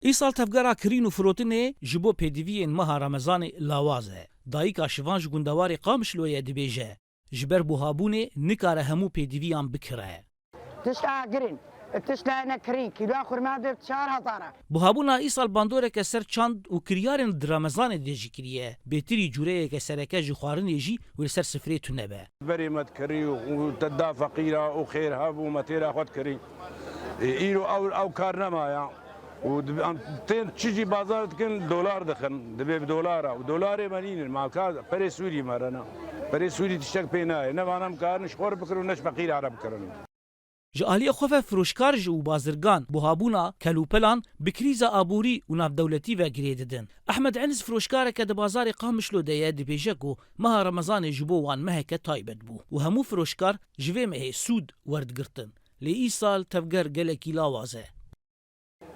Îsal tevgera kirîn û firotinê ji bo pêdiviyên meha Remezanê lawaz e. Dayîka şivan ji gundewarê Qamişloyê dibêje ji ber buhabûnê nikare hemû pêdiviyan bikire. Buhabûna îsal bandoreke ser çand û kiryarên di Remezanê de jî kiriye. Bêtirî cureyeke sereke ji xwarinê jî li ser sifrê tune be. Berê me dikirî û te da feqîra û xêr hebû me têra xwe dikirî. Îro ew kar nemaya. û tên çi jî bazar dikin dolar dixin dibe bi dolara û dolarê me nînin malka perê Sûrî me re ne. Perê Sûrî tiştek pê nayê. Ne vanem karin ji xwe re bikirin û ne ji feqîra re bikirin. Ji aliyê xwe ve firoşkar ji û bazirgan buhabûna kelûpelan bi krîza aborî û navdewletî ve girê didin. Ehmed Eniz firoşkareke di bazarê Qamişlo de ye dibêje ku meha Remezanê ji bo wan meheke taybet bû û hemû firoşkar ji vê mehê sûd werdigirtin. Lê îsal tevger gelekî lawaz e.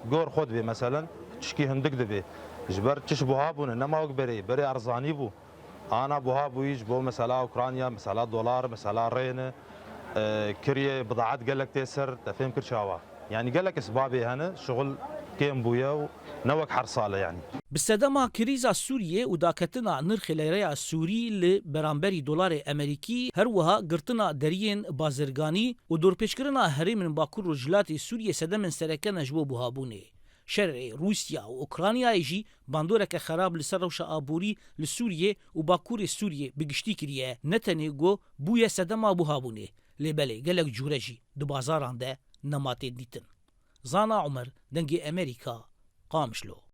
گور خود به مثلا چکی هندک دبی جبر چش بوها بونه نماوک بری ارزانی بو آنا بوها بویج بو مثلا اوکرانیا مثلا دلار مثلا رین کریه بضاعت قالك تيسر تفهم كل شوا يعني قالك اسبابي هنا شغل كيم بويا ونوك حرصاله يعني بسدما كريزا سوريا وداكتنا نرخ ليريا سوري لبرامبري دولار امريكي هروها قرتنا دريين بازرگاني ودور پیشکرنا هري من باكور رجلات سوريا سدمن سركن جبو بوهابوني شرع روسيا واوكرانيا يجي باندورك خراب لسروش ابوري لسوريا وباكور سوريا بگشتي كريه نتنيغو بويا سدما بوهابوني لبلي قالك جورجي دو بازاران ده نماتي ديتن زانا عمر دنگي امريكا قامشلو